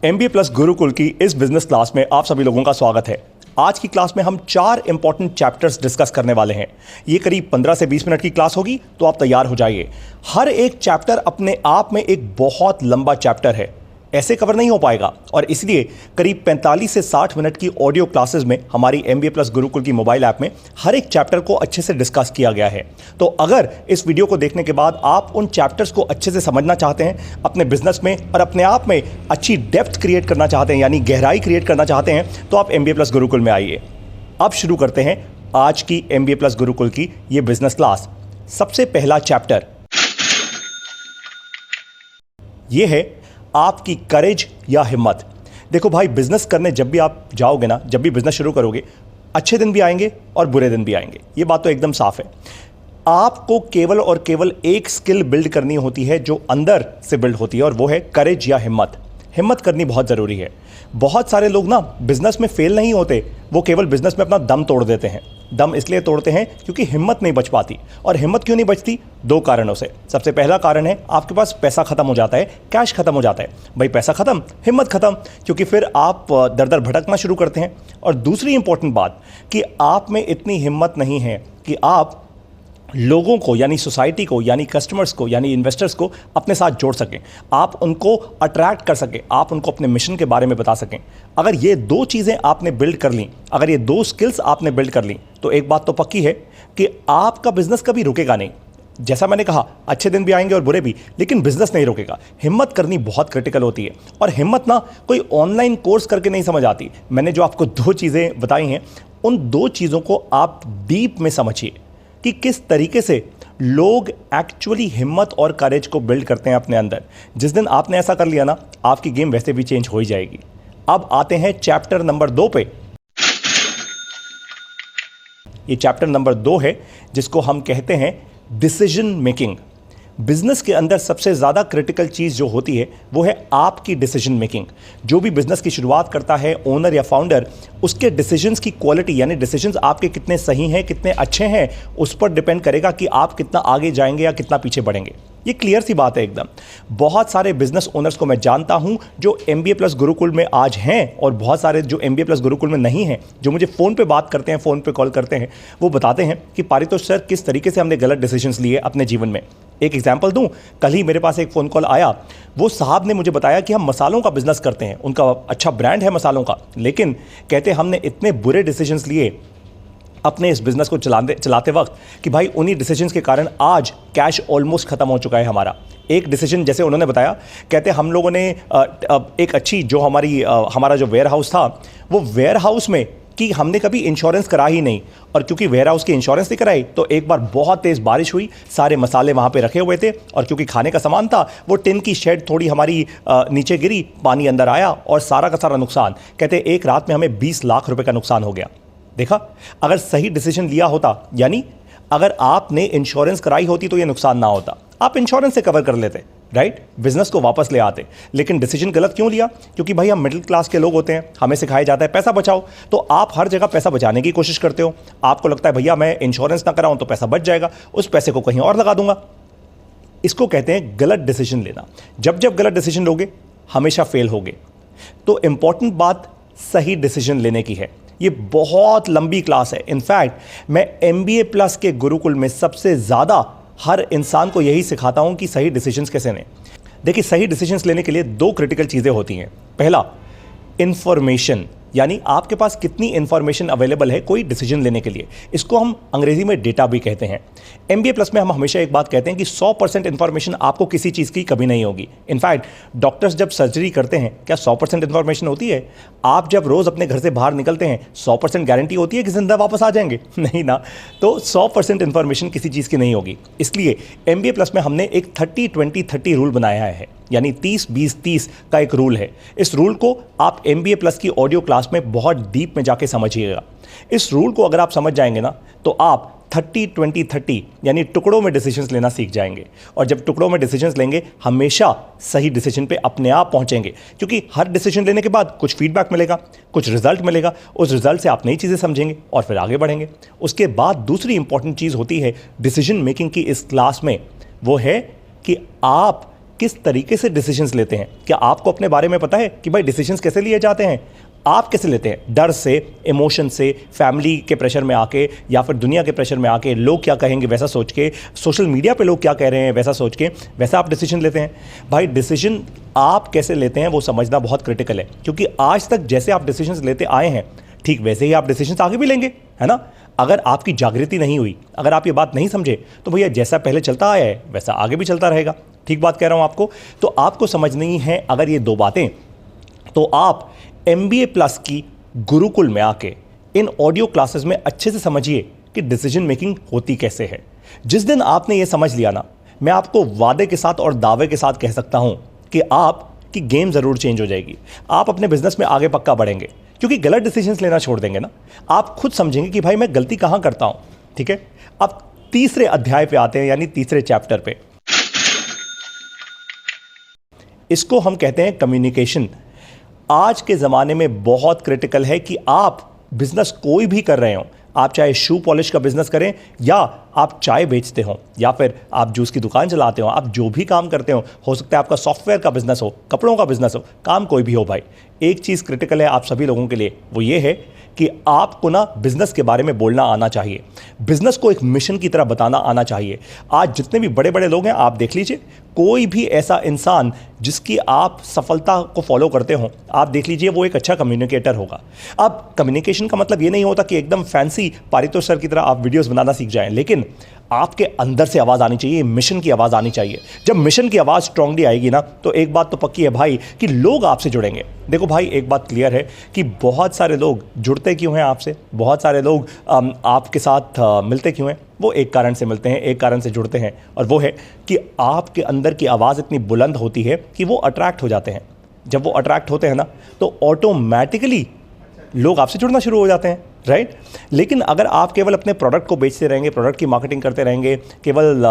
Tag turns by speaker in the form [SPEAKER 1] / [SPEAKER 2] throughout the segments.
[SPEAKER 1] MBA plus Gurukul की इस business class में आप सभी लोगों का स्वागत है। आज की क्लास में हम 4 इंपॉर्टेंट चैप्टर्स डिस्कस करने वाले हैं। ये करीब 15 से 20 मिनट की क्लास होगी, तो आप तैयार हो जाइए। हर एक चैप्टर अपने आप में एक बहुत लंबा चैप्टर है, ऐसे कवर नहीं हो पाएगा और इसलिए करीब 45 से 60 मिनट की ऑडियो क्लासेस में हमारी MBA प्लस गुरुकुल की मोबाइल ऐप में हर एक चैप्टर को अच्छे से डिस्कस किया गया है। तो अगर इस वीडियो को देखने के बाद आप उन चैप्टर्स को अच्छे से समझना चाहते हैं, अपने बिजनेस में और अपने आप में अच्छी डेप्थ क्रिएट करना चाहते हैं, यानी गहराई क्रिएट करना चाहते हैं, तो आप MBA प्लस गुरुकुल में आइए। अब शुरू करते हैं आज की MBA प्लस गुरुकुल की ये बिजनेस क्लास। सबसे पहला चैप्टर ये है आपकी करेज या हिम्मत। देखो भाई, बिजनेस करने जब भी आप जाओगे ना, जब भी बिजनेस शुरू करोगे, अच्छे दिन भी आएंगे और बुरे दिन भी आएंगे, ये बात तो एकदम साफ है। आपको केवल और केवल एक स्किल बिल्ड करनी होती है जो अंदर से बिल्ड होती है, और वो है करेज या हिम्मत। हिम्मत करनी बहुत ज़रूरी है। बहुत सारे लोग ना बिजनेस में फेल नहीं होते, वो केवल बिजनेस में अपना दम तोड़ देते हैं। दम इसलिए तोड़ते हैं क्योंकि हिम्मत नहीं बच पाती। और हिम्मत क्यों नहीं बचती? 2 कारणों से। सबसे पहला कारण है आपके पास पैसा खत्म हो जाता है, कैश खत्म हो जाता है। भाई पैसा खत्म, हिम्मत खत्म, क्योंकि फिर आप दर दर भटकना शुरू करते हैं। और दूसरी इंपॉर्टेंट बात कि आप में इतनी हिम्मत नहीं है कि आप लोगों को, यानी सोसाइटी को, यानी कस्टमर्स को, यानी इन्वेस्टर्स को अपने साथ जोड़ सकें, आप उनको अट्रैक्ट कर सकें, आप उनको अपने मिशन के बारे में बता सकें। अगर ये 2 चीज़ें आपने बिल्ड कर लीं, अगर ये 2 स्किल्स आपने बिल्ड कर लीं, तो एक बात तो पक्की है कि आपका बिजनेस कभी रुकेगा नहीं। जैसा मैंने कहा, अच्छे दिन भी आएंगे और बुरे भी, लेकिन बिजनेस नहीं रुकेगा। हिम्मत करनी बहुत क्रिटिकल होती है, और हिम्मत ना कोई ऑनलाइन कोर्स करके नहीं समझ आती। मैंने जो आपको 2 चीज़ें बताई हैं, उन 2 चीज़ों को आप डीप में समझिए कि किस तरीके से लोग एक्चुअली हिम्मत और करेज को बिल्ड करते हैं अपने अंदर। जिस दिन आपने ऐसा कर लिया ना, आपकी गेम वैसे भी चेंज हो ही जाएगी। अब आते हैं चैप्टर नंबर 2 पे। ये चैप्टर नंबर 2 है, जिसको हम कहते हैं डिसीजन मेकिंग। बिजनेस के अंदर सबसे ज़्यादा क्रिटिकल चीज़ जो होती है वो है आपकी डिसीजन मेकिंग। जो भी बिजनेस की शुरुआत करता है, ओनर या फाउंडर, उसके डिसीजंस की क्वालिटी, यानी डिसीजंस आपके कितने सही हैं, कितने अच्छे हैं, उस पर डिपेंड करेगा कि आप कितना आगे जाएंगे या कितना पीछे बढ़ेंगे। ये क्लियर सी बात है एकदम। बहुत सारे बिजनेस ओनर्स को मैं जानता हूं जो MBA प्लस गुरुकुल में आज हैं, और बहुत सारे जो MBA प्लस गुरुकुल में नहीं हैं, जो मुझे फ़ोन पे बात करते हैं, फ़ोन पे कॉल करते हैं, वो बताते हैं कि पारितोष सर, किस तरीके से हमने गलत डिसीजंस लिए अपने जीवन में। एक एग्जाम्पल दूं, कल ही मेरे पास एक फ़ोन कॉल आया। वो साहब ने मुझे बताया कि हम मसालों का बिजनेस करते हैं, उनका अच्छा ब्रांड है मसालों का, लेकिन कहते हमने इतने बुरे डिसीजंस लिए अपने इस बिज़नेस को चलाते वक्त कि भाई उन्हीं डिसीजंस के कारण आज कैश ऑलमोस्ट ख़त्म हो चुका है हमारा। एक डिसीजन जैसे उन्होंने बताया, कहते हम लोगों ने एक अच्छी जो हमारा जो वेयर हाउस था, वो वेयर हाउस में कि हमने कभी इंश्योरेंस करा ही नहीं, और क्योंकि वेयर हाउस की इंश्योरेंस नहीं कराई, तो एक बार बहुत तेज़ बारिश हुई, सारे मसाले वहाँ पे रखे हुए थे, और क्योंकि खाने का सामान था, वो टिन की शेड थोड़ी हमारी नीचे गिरी, पानी अंदर आया और सारा का सारा नुकसान। कहते एक रात में हमें 20 लाख रुपए का नुकसान हो गया। देखा, अगर सही डिसीजन लिया होता, यानी अगर आपने इंश्योरेंस कराई होती तो ये नुकसान ना होता, आप इंश्योरेंस से कवर कर लेते, राइट, बिजनेस को वापस ले आते। लेकिन डिसीजन गलत क्यों लिया? क्योंकि भाई हम मिडिल क्लास के लोग होते हैं, हमें सिखाया जाता है पैसा बचाओ, तो आप हर जगह पैसा बचाने की कोशिश करते हो। आपको लगता है भैया मैं इंश्योरेंस ना कराऊं तो पैसा बच जाएगा, उस पैसे को कहीं और लगा दूंगा। इसको कहते हैं गलत डिसीजन लेना। जब जब गलत डिसीजन लोगे, हमेशा फेल होगे। तो इंपॉर्टेंट बात सही डिसीजन लेने की है। ये बहुत लंबी क्लास है। इनफैक्ट मैं MBA प्लस के गुरुकुल में सबसे ज़्यादा हर इंसान को यही सिखाता हूं कि सही डिसीजंस कैसे लें। देखिए, सही डिसीजंस लेने के लिए 2 क्रिटिकल चीज़ें होती हैं। पहला, इंफॉर्मेशन, यानी आपके पास कितनी इंफॉर्मेशन अवेलेबल है कोई डिसीजन लेने के लिए। इसको हम अंग्रेजी में डेटा भी कहते हैं। MBA प्लस में हम हमेशा एक बात कहते हैं कि 100% इंफॉर्मेशन आपको किसी चीज़ की कभी नहीं होगी। इनफैक्ट डॉक्टर्स जब सर्जरी करते हैं, क्या 100% इंफॉर्मेशन होती है? आप जब रोज़ अपने घर से बाहर निकलते हैं, 100% गारंटी होती है कि जिंदा वापस आ जाएंगे? नहीं ना। तो 100% इंफॉर्मेशन किसी चीज़ की नहीं होगी। इसलिए MBA प्लस में हमने एक 30-20-30 रूल बनाया है, यानी 30-20-30 का एक रूल है। इस रूल को आप MBA प्लस की ऑडियो क्लास में बहुत डीप में जाके समझिएगा। इस रूल को अगर आप समझ जाएंगे ना, तो आप 30-20-30 यानी टुकड़ों में डिसीजंस लेना सीख जाएंगे। और जब टुकड़ों में डिसीजंस लेंगे, हमेशा सही डिसीजन पे अपने आप पहुंचेंगे, क्योंकि हर डिसीजन लेने के बाद कुछ फीडबैक मिलेगा, कुछ रिजल्ट मिलेगा। उस रिजल्ट से आप नई चीज़ें समझेंगे और फिर आगे बढ़ेंगे। उसके बाद दूसरी इंपॉर्टेंट चीज़ होती है डिसीजन मेकिंग की इस क्लास में, वो है कि आप किस तरीके से डिसीजंस लेते हैं? क्या आपको अपने बारे में पता है कि भाई डिसीजंस कैसे लिए जाते हैं? आप कैसे लेते हैं? डर से, इमोशन से, फैमिली के प्रेशर में आके, या फिर दुनिया के प्रेशर में आके, लोग क्या कहेंगे वैसा सोच के, सोशल मीडिया पे लोग क्या कह रहे हैं वैसा सोच के, वैसा आप डिसीजन लेते हैं? भाई डिसीजन आप कैसे लेते हैं वो समझना बहुत क्रिटिकल है, क्योंकि आज तक जैसे आप डिसीजंस लेते आए हैं ठीक वैसे ही आप डिसीजंस आगे भी लेंगे, है ना? अगर आपकी जागृति नहीं हुई, अगर आप ये बात नहीं समझे, तो भैया जैसा पहले चलता आया है वैसा आगे भी चलता रहेगा। ठीक बात कह रहा हूं आपको। तो आपको समझनी है अगर ये 2 बातें, तो आप MBA प्लस की गुरुकुल में आके इन ऑडियो क्लासेस में अच्छे से समझिए कि डिसीजन मेकिंग होती कैसे है। जिस दिन आपने ये समझ लिया ना, मैं आपको वादे के साथ और दावे के साथ कह सकता हूं कि आपकी गेम जरूर चेंज हो जाएगी। आप अपने बिजनेस में आगे पक्का बढ़ेंगे, क्योंकि गलत डिसीजंस लेना छोड़ देंगे ना। आप खुद समझेंगे कि भाई मैं गलती कहां करता हूं। ठीक है, अब तीसरे अध्याय पे आते हैं, यानी तीसरे चैप्टर पे। इसको हम कहते हैं कम्युनिकेशन। आज के ज़माने में बहुत क्रिटिकल है कि आप बिजनेस कोई भी कर रहे हो, आप चाहे शू पॉलिश का बिजनेस करें, या आप चाय बेचते हो, या फिर आप जूस की दुकान चलाते हो, आप जो भी काम करते हो सकता है आपका सॉफ्टवेयर का बिजनेस हो, कपड़ों का बिजनेस हो, काम कोई भी हो भाई, एक चीज़ क्रिटिकल है आप सभी लोगों के लिए, वो ये है कि आपको ना बिजनेस के बारे में बोलना आना चाहिए। बिजनेस को एक मिशन की तरह बताना आना चाहिए। आज जितने भी बड़े बड़े लोग हैं आप देख लीजिए, कोई भी ऐसा इंसान जिसकी आप सफलता को फॉलो करते हो, आप देख लीजिए वो एक अच्छा कम्युनिकेटर होगा। अब कम्युनिकेशन का मतलब ये नहीं होता कि एकदम फैंसी पारितोष सर की तरह आप वीडियोस बनाना सीख जाएं, लेकिन आपके अंदर से आवाज़ आनी चाहिए, मिशन की आवाज़ आनी चाहिए। जब मिशन की आवाज़ स्ट्रांगली आएगी ना, तो एक बात तो पक्की है भाई कि लोग आपसे जुड़ेंगे। देखो भाई, एक बात क्लियर है कि बहुत सारे लोग जुड़ते क्यों हैं आपसे, बहुत सारे लोग आपके साथ मिलते क्यों हैं? वो एक कारण से मिलते हैं, एक कारण से जुड़ते हैं, और वो है कि आपके अंदर की आवाज़ इतनी बुलंद होती है कि वो अट्रैक्ट हो जाते हैं। जब वो अट्रैक्ट होते हैं ना, तो ऑटोमेटिकली लोग आपसे जुड़ना शुरू हो जाते हैं, राइट? लेकिन अगर आप केवल अपने प्रोडक्ट को बेचते रहेंगे, प्रोडक्ट की मार्केटिंग करते रहेंगे, केवल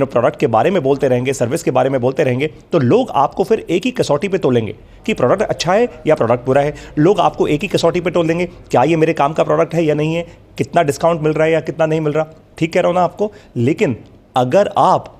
[SPEAKER 1] प्रोडक्ट के बारे में बोलते रहेंगे, सर्विस के बारे में बोलते रहेंगे, तो लोग आपको फिर एक ही कसौटी पे तोलेंगे कि प्रोडक्ट अच्छा है या प्रोडक्ट बुरा है। लोग आपको एक ही कसौटी पे तोल देंगे, क्या ये मेरे काम का प्रोडक्ट है या नहीं है, कितना डिस्काउंट मिल रहा है या कितना नहीं मिल रहा। ठीक कह रहा हूँ ना आपको? लेकिन अगर आप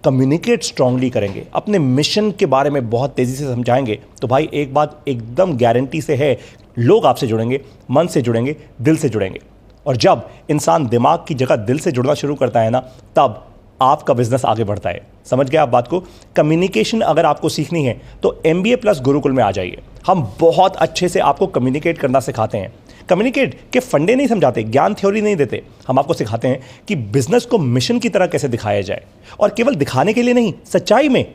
[SPEAKER 1] कम्युनिकेट स्ट्रांगली करेंगे, अपने मिशन के बारे में बहुत तेज़ी से समझाएंगे, तो भाई एक बात एकदम गारंटी से है, लोग आपसे जुड़ेंगे, मन से जुड़ेंगे, दिल से जुड़ेंगे। और जब इंसान दिमाग की जगह दिल से जुड़ना शुरू करता है ना, तब आपका बिजनेस आगे बढ़ता है। समझ गया आप बात को? कम्युनिकेशन अगर आपको सीखनी है तो MBA प्लस गुरुकुल में आ जाइए। हम बहुत अच्छे से आपको कम्युनिकेट करना सिखाते हैं। कम्युनिकेट के फंडे नहीं समझाते, ज्ञान थ्योरी नहीं देते, हम आपको सिखाते हैं कि बिजनेस को मिशन की तरह कैसे दिखाया जाए, और केवल दिखाने के लिए नहीं, सच्चाई में,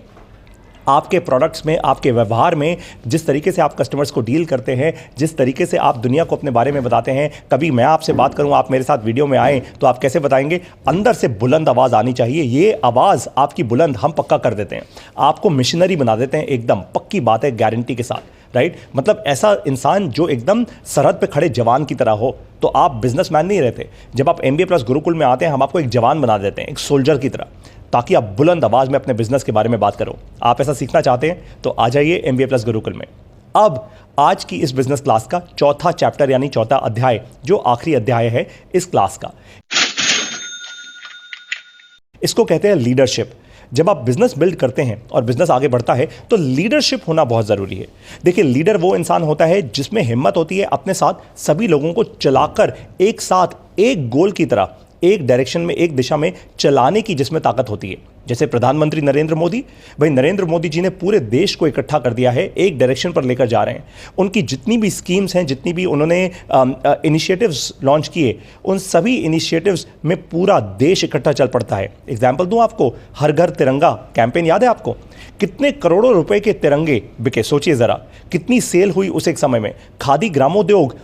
[SPEAKER 1] आपके प्रोडक्ट्स में, आपके व्यवहार में, जिस तरीके से आप कस्टमर्स को डील करते हैं, जिस तरीके से आप दुनिया को अपने बारे में बताते हैं। कभी मैं आपसे बात करूं, आप मेरे साथ वीडियो में आए, तो आप कैसे बताएंगे? अंदर से बुलंद आवाज़ आनी चाहिए। ये आवाज़ आपकी बुलंद हम पक्का कर देते हैं, आपको मिशनरी बना देते हैं, एकदम पक्की बात है, गारंटी के साथ, राइट? मतलब ऐसा इंसान जो एकदम सरहद पे खड़े जवान की तरह हो। तो आप बिजनेसमैन नहीं रहते। जब आप MBA प्लस गुरुकुल में आते हैं, हम आपको एक जवान बना देते हैं, एक सोल्जर की तरह, ताकि आप बुलंद आवाज़ में अपने बिजनेस के बारे में बात करो। आप ऐसा सीखना चाहते हैं तो आ जाइए MBA प्लस गुरुकुल में। अब आज की इस बिजनेस क्लास का चौथा चैप्टर, यानी चौथा अध्याय, जो आखिरी अध्याय है इस क्लास का, इसको कहते हैं लीडरशिप। जब आप बिजनेस बिल्ड करते हैं और बिजनेस आगे बढ़ता है तो लीडरशिप होना बहुत ज़रूरी है। देखिए, लीडर वो इंसान होता है जिसमें हिम्मत होती है अपने साथ सभी लोगों को चलाकर एक साथ एक गोल की तरह, एक डायरेक्शन में, एक दिशा में चलाने की जिसमें ताकत होती है। जैसे प्रधानमंत्री नरेंद्र मोदी, भाई नरेंद्र मोदी जी ने पूरे देश को इकट्ठा कर दिया है, एक डायरेक्शन पर लेकर जा रहे हैं। उनकी जितनी भी स्कीम्स हैं, जितनी भी उन्होंने इनिशिएटिव्स लॉन्च किए, उन सभी इनिशिएटिव्स में पूरा देश इकट्ठा चल पड़ता है। एग्जाम्पल दूं आपको, हर घर तिरंगा कैंपेन याद है आपको? कितने करोड़ों रुपए के तिरंगे बिके, सोचिए ज़रा, कितनी सेल हुई उस एक समय में। खादी ग्रामोद्योग,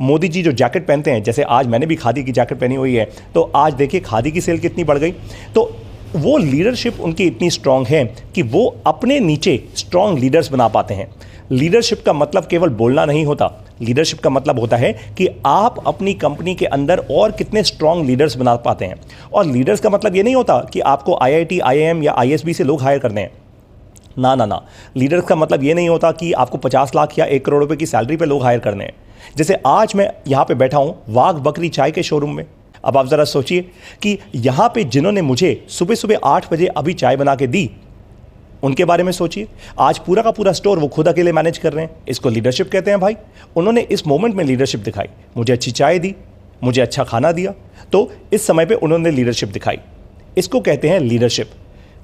[SPEAKER 1] मोदी जी जो जैकेट पहनते हैं, जैसे आज मैंने भी खादी की जैकेट पहनी हुई है, तो आज देखिए खादी की सेल कितनी बढ़ गई। तो वो लीडरशिप उनकी इतनी स्ट्रांग है कि वो अपने नीचे स्ट्रांग लीडर्स बना पाते हैं। लीडरशिप का मतलब केवल बोलना नहीं होता, लीडरशिप का मतलब होता है कि आप अपनी कंपनी के अंदर और कितने स्ट्रांग लीडर्स बना पाते हैं। और लीडर्स का मतलब ये नहीं होता कि आपको IIT, IIM या ISB से लोग हायर करने हैं, ना ना ना। लीडर्स का मतलब ये नहीं होता कि आपको 50 लाख या 1 करोड़ रुपए की सैलरी पे लोग हायर करने हैं। जैसे आज मैं यहाँ पे बैठा हूँ वाघ बकरी चाय के शोरूम में। अब आप ज़रा सोचिए कि यहाँ पे जिन्होंने मुझे सुबह सुबह 8 बजे अभी चाय बना के दी, उनके बारे में सोचिए। आज पूरा का पूरा स्टोर वो खुद अकेले मैनेज कर रहे हैं। इसको लीडरशिप कहते हैं भाई। उन्होंने इस मोमेंट में लीडरशिप दिखाई, मुझे अच्छी चाय दी, मुझे अच्छा खाना दिया, तो इस समय पे उन्होंने लीडरशिप दिखाई। इसको कहते हैं लीडरशिप।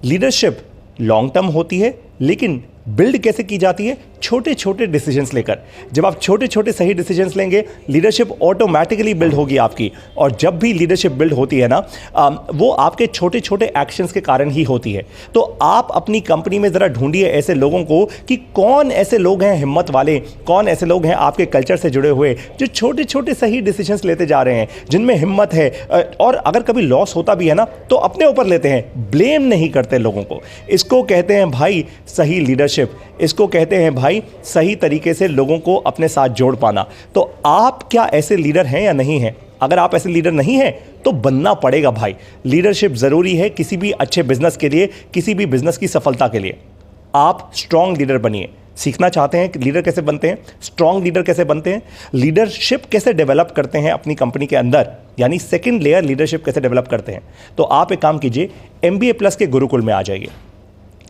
[SPEAKER 1] लीडरशिप लॉन्ग टर्म होती है, लेकिन बिल्ड कैसे की जाती है? छोटे छोटे डिसीजंस लेकर। जब आप छोटे छोटे सही डिसीजंस लेंगे, लीडरशिप ऑटोमेटिकली बिल्ड होगी आपकी। और जब भी लीडरशिप बिल्ड होती है ना, वो आपके छोटे छोटे एक्शंस के कारण ही होती है। तो आप अपनी कंपनी में ज़रा ढूंढिए ऐसे लोगों को कि कौन ऐसे लोग हैं हिम्मत वाले, कौन ऐसे लोग हैं आपके कल्चर से जुड़े हुए, जो छोटे छोटे सही डिसीजंस लेते जा रहे हैं, जिनमें हिम्मत है। और अगर कभी लॉस होता भी है ना, तो अपने ऊपर लेते हैं, ब्लेम नहीं करते लोगों को। इसको कहते हैं भाई सही लीडरशिप। इसको कहते हैं भाई सही तरीके से लोगों को अपने साथ जोड़ पाना। तो आप क्या ऐसे लीडर हैं या नहीं हैं? अगर आप ऐसे लीडर नहीं हैं तो बनना पड़ेगा भाई। लीडरशिप ज़रूरी है किसी भी अच्छे बिजनेस के लिए, किसी भी बिजनेस की सफलता के लिए। आप स्ट्रांग लीडर बनिए। सीखना चाहते हैं कि लीडर कैसे बनते हैं, स्ट्रांग लीडर कैसे बनते हैं, लीडरशिप कैसे डेवलप करते हैं अपनी कंपनी के अंदर, यानी सेकंड लेयर लीडरशिप कैसे डेवलप करते हैं, तो आप एक काम कीजिए, MBA प्लस के गुरुकुल में आ जाइए।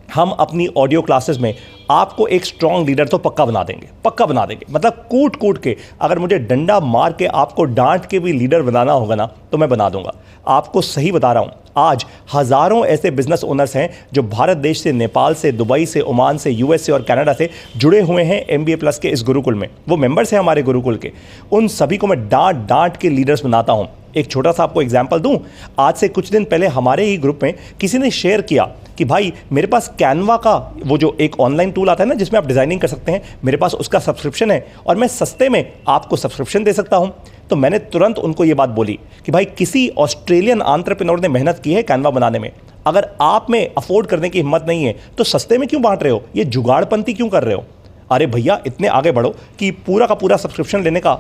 [SPEAKER 1] हम अपनी ऑडियो क्लासेस में आपको एक स्ट्रांग लीडर तो पक्का बना देंगे, पक्का बना देंगे। मतलब कूट कूट के, अगर मुझे डंडा मार के आपको डांट के भी लीडर बनाना होगा ना, तो मैं बना दूंगा। आपको सही बता रहा हूं, आज हजारों ऐसे बिजनेस ओनर्स हैं जो भारत देश से, नेपाल से, दुबई से, ओमान से, US से और कनाडा से जुड़े हुए हैं MBA प्लस के इस गुरुकुल में। वो मेंबर्स हैं हमारे गुरुकुल के। उन सभी को मैं डांट डांट के लीडर्स बनाता हूं। एक छोटा सा आपको एग्जाम्पल दूं, आज से कुछ दिन पहले हमारे ही ग्रुप में किसी ने शेयर किया कि भाई मेरे पास कैनवा का वो जो एक ऑनलाइन टूल आता है ना, जिसमें आप डिजाइनिंग कर सकते हैं, मेरे पास उसका सब्सक्रिप्शन है और मैं सस्ते में आपको सब्सक्रिप्शन दे सकता हूं। तो मैंने तुरंत उनको ये बात बोली कि भाई किसी ऑस्ट्रेलियन एंटरप्रेन्योर ने मेहनत की है कैनवा बनाने में, अगर आप में अफोर्ड करने की हिम्मत नहीं है तो सस्ते में क्यों बांट रहे हो, ये जुगाड़पंती क्यों कर रहे हो? अरे भैया इतने आगे बढ़ो कि पूरा का पूरा सब्सक्रिप्शन लेने का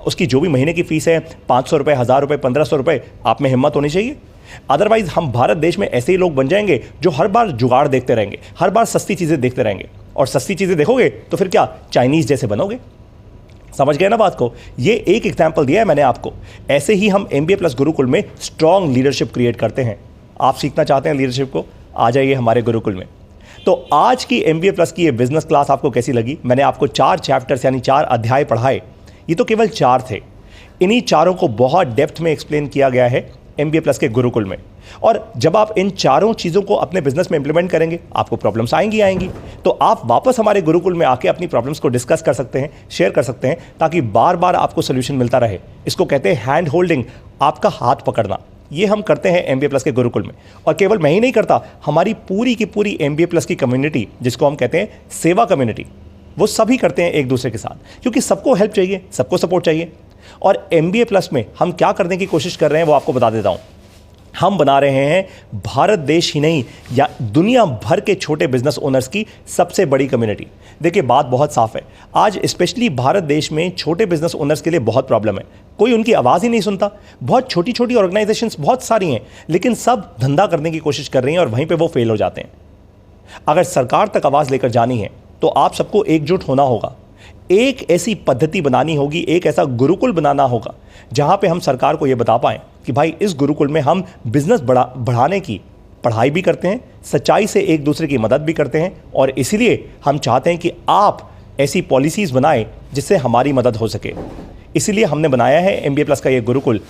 [SPEAKER 1] उसकी जो भी महीने की फीस है, 500 रुपये, 1000 रुपये, 1500 रुपये, आप में हिम्मत होनी चाहिए। अदरवाइज हम भारत देश में ऐसे ही लोग बन जाएंगे जो हर बार जुगाड़ देखते रहेंगे, हर बार सस्ती चीज़ें देखते रहेंगे। और सस्ती चीज़ें देखोगे तो फिर क्या, चाइनीज़ जैसे बनोगे। समझ गए ना बात को? ये एक एग्जाम्पल दिया है मैंने आपको। ऐसे ही हम MBA प्लस गुरुकुल में स्ट्रॉन्ग लीडरशिप क्रिएट करते हैं। आप सीखना चाहते हैं लीडरशिप को, आ जाइए हमारे गुरुकुल में। तो आज की MBA प्लस की ये बिजनेस क्लास आपको कैसी लगी? मैंने आपको 4 चैप्टर्स यानी 4 अध्याय पढ़ाए। ये तो केवल 4 थे। इन्हीं चारों को बहुत डेप्थ में एक्सप्लेन किया गया है MBA प्लस के गुरुकुल में। और जब आप इन चारों चीज़ों को अपने बिजनेस में इंप्लीमेंट करेंगे, आपको प्रॉब्लम्स आएंगी। तो आप वापस हमारे गुरुकुल में आके अपनी प्रॉब्लम्स को डिस्कस कर सकते हैं, शेयर कर सकते हैं, ताकि बार बार आपको सोल्यूशन मिलता रहे। इसको कहते हैं हैंड होल्डिंग, आपका हाथ पकड़ना। ये हम करते हैं MBA प्लस के गुरुकुल में। और केवल मैं ही नहीं करता, हमारी पूरी की पूरी MBA प्लस की कम्युनिटी, जिसको हम कहते हैं सेवा कम्युनिटी, वो सभी करते हैं एक दूसरे के साथ, क्योंकि सबको हेल्प चाहिए, सबको सपोर्ट चाहिए। और MBA प्लस में हम क्या करने की कोशिश कर रहे हैं वो आपको बता देता हूँ। हम बना रहे हैं भारत देश ही नहीं या दुनिया भर के छोटे बिजनेस ओनर्स की सबसे बड़ी कम्युनिटी। देखिए बात बहुत साफ है, आज स्पेशली भारत देश में छोटे बिजनेस ओनर्स के लिए बहुत प्रॉब्लम है। कोई उनकी आवाज़ ही नहीं सुनता। बहुत छोटी छोटी ऑर्गेनाइजेशंस बहुत सारी हैं, लेकिन सब धंधा करने की कोशिश कर रही हैं और वहीं पे वो फेल हो जाते हैं। अगर सरकार तक आवाज़ लेकर जानी है तो आप सबको एकजुट होना होगा। एक ऐसी पद्धति बनानी होगी, एक ऐसा गुरुकुल बनाना होगा जहां पे हम सरकार को यह बता पाएं कि भाई इस गुरुकुल में हम बिजनेस बढ़ाने की पढ़ाई भी करते हैं, सच्चाई से एक दूसरे की मदद भी करते हैं, और इसीलिए हम चाहते हैं कि आप ऐसी पॉलिसीज़ बनाएं जिससे हमारी मदद हो सके। इसीलिए हमने बनाया है MBA प्लस का ये गुरुकुल।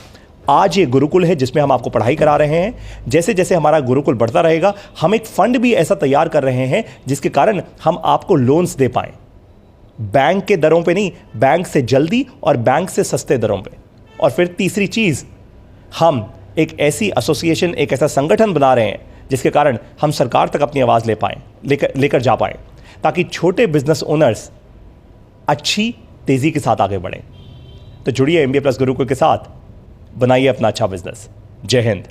[SPEAKER 1] आज ये गुरुकुल है जिसमें हम आपको पढ़ाई करा रहे हैं। जैसे जैसे हमारा गुरुकुल बढ़ता रहेगा, हम एक फंड भी ऐसा तैयार कर रहे हैं जिसके कारण हम आपको लोन्स दे पाएं, बैंक के दरों पे नहीं, बैंक से जल्दी और बैंक से सस्ते दरों पे। और फिर तीसरी चीज़, हम एक ऐसी एसोसिएशन, एक ऐसा संगठन बना रहे हैं जिसके कारण हम सरकार तक अपनी आवाज़ लेकर जा पाएँ, ताकि छोटे बिजनेस ओनर्स अच्छी तेज़ी के साथ आगे बढ़ें। तो जुड़िए MBA प्लस गुरुकुल के साथ, बनाइए अपना अच्छा बिजनेस। जय हिंद।